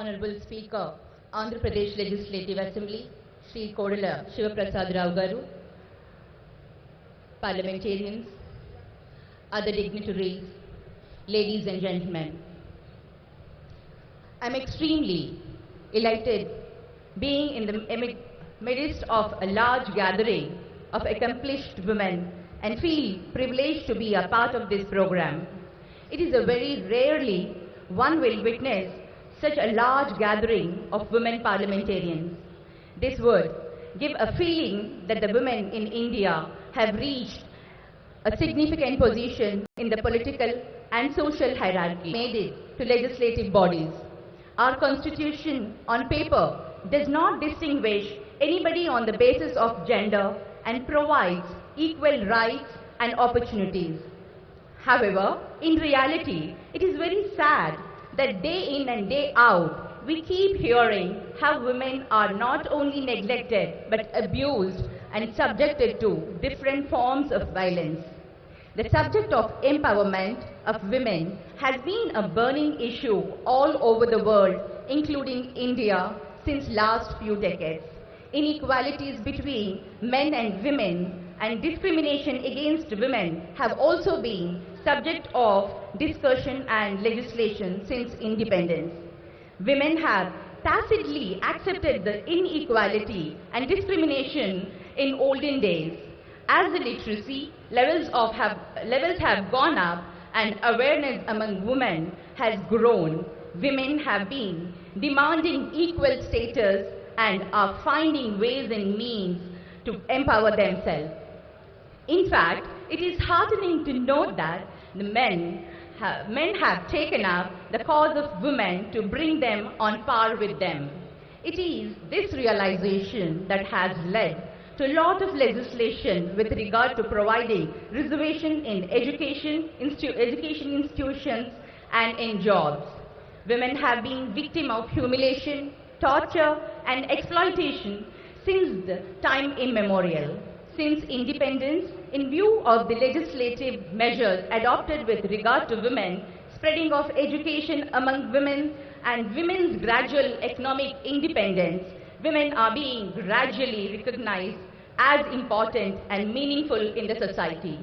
Honorable Speaker, Andhra Pradesh Legislative Assembly, Shri Kodala Shivaprasad Rao Garu, parliamentarians, other dignitaries, ladies and gentlemen. I'm extremely elated being in the midst of a large gathering of accomplished women and feel privileged to be a part of this program. It is a very rarely one will witness such a large gathering of women parliamentarians. This would give a feeling that the women in India have reached a significant position in the political and social hierarchy, made it to legislative bodies. Our constitution on paper does not distinguish anybody on the basis of gender and provides equal rights and opportunities. However, in reality, it is very sad that day in and day out, we keep hearing how women are not only neglected but abused and subjected to different forms of violence. The subject of empowerment of women has been a burning issue all over the world, including India, since last few decades. Inequalities between men and women and discrimination against women have also been subject of discussion and legislation since independence. Women have tacitly accepted the inequality and discrimination in olden days. As the literacy levels have gone up and awareness among women has grown, women have been demanding equal status and are finding ways and means to empower themselves. In fact, it is heartening to note that the men have taken up the cause of women to bring them on par with them. It is this realization that has led to a lot of legislation with regard to providing reservation in education institutions and in jobs. Women have been victims of humiliation, torture and exploitation since the time immemorial. Since independence, in view of the legislative measures adopted with regard to women, spreading of education among women and women's gradual economic independence, women are being gradually recognized as important and meaningful in the society.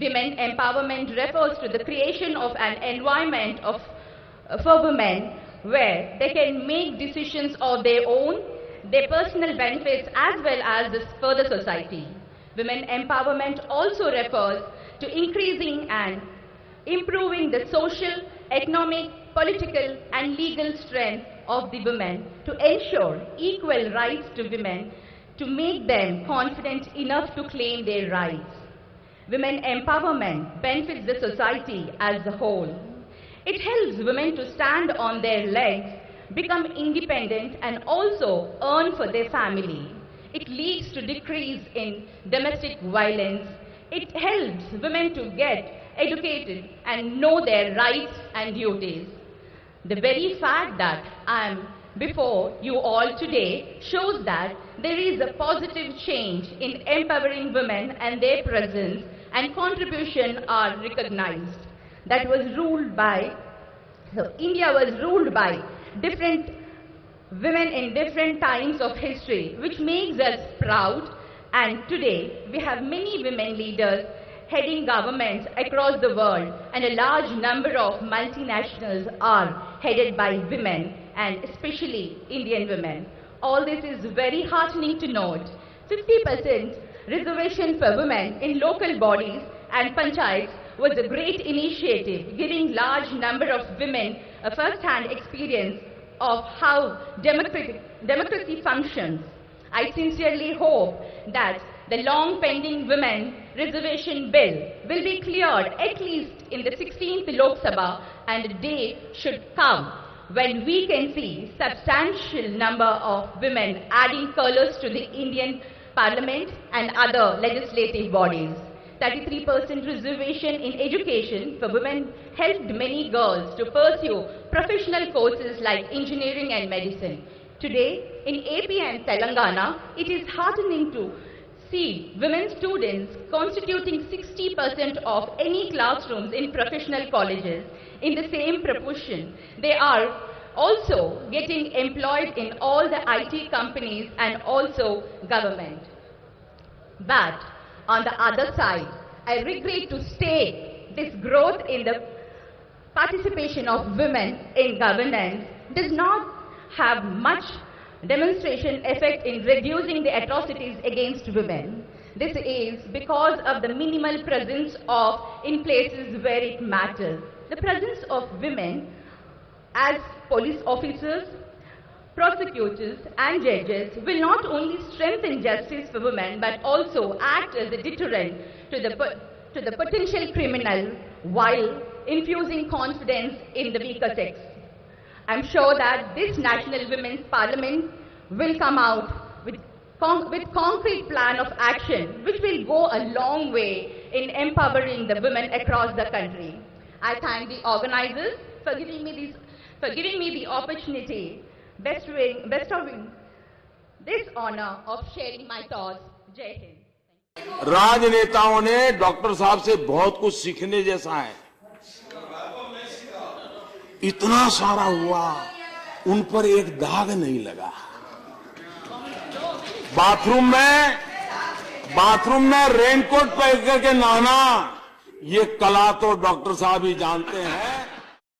Women empowerment refers to the creation of an environment for women where they can make decisions of their own, their personal benefits as well as for the society. Women empowerment also refers to increasing and improving the social, economic, political and legal strength of the women to ensure equal rights to women, to make them confident enough to claim their rights. Women empowerment benefits the society as a whole. It helps women to stand on their legs, become independent and also earn for their family. It leads to decrease in domestic violence. It helps women to get educated and know their rights and duties. The very fact that I am before you all today shows that there is a positive change in empowering women and their presence and contribution are recognized. India was ruled by different women in different times of history, which makes us proud, and today we have many women leaders heading governments across the world and a large number of multinationals are headed by women and especially Indian women. All this is very heartening to note. 50% reservation for women in local bodies and panchayats was a great initiative, giving large number of women a first-hand experience of how democracy functions. I sincerely hope that the long-pending women reservation bill will be cleared at least in the 16th Lok Sabha, and the day should come when we can see substantial number of women adding colors to the Indian Parliament and other legislative bodies. 33% reservation in education for women helped many girls to pursue professional courses like engineering and medicine. Today, in AP and Telangana, it is heartening to see women students constituting 60% of any classrooms in professional colleges. In the same proportion, they are also getting employed in all the IT companies and also government. But on the other side, I regret to state this growth in the participation of women in governance does not have much demonstration effect in reducing the atrocities against women. This is because of the minimal presence of in places where it matters. The presence of women as police officers, prosecutors and judges will not only strengthen justice for women but also act as a deterrent to the potential criminal while infusing confidence in the weaker sex. I'm sure that this National Women's Parliament will come out with concrete plan of action which will go a long way in empowering the women across the country. I thank the organizers for giving me the opportunity, bestowing this honor of sharing my thoughts. Jai Hind. राजनेताओं ने doctor साहब से बहुत कुछ सीखने जैसा है। इतना सारा हुआ, उन पर एक दाग नहीं लगा। बाथरूम में रेनकोट पहन करके नहाना, ये कला तो डॉक्टर साहब ही जानते हैं।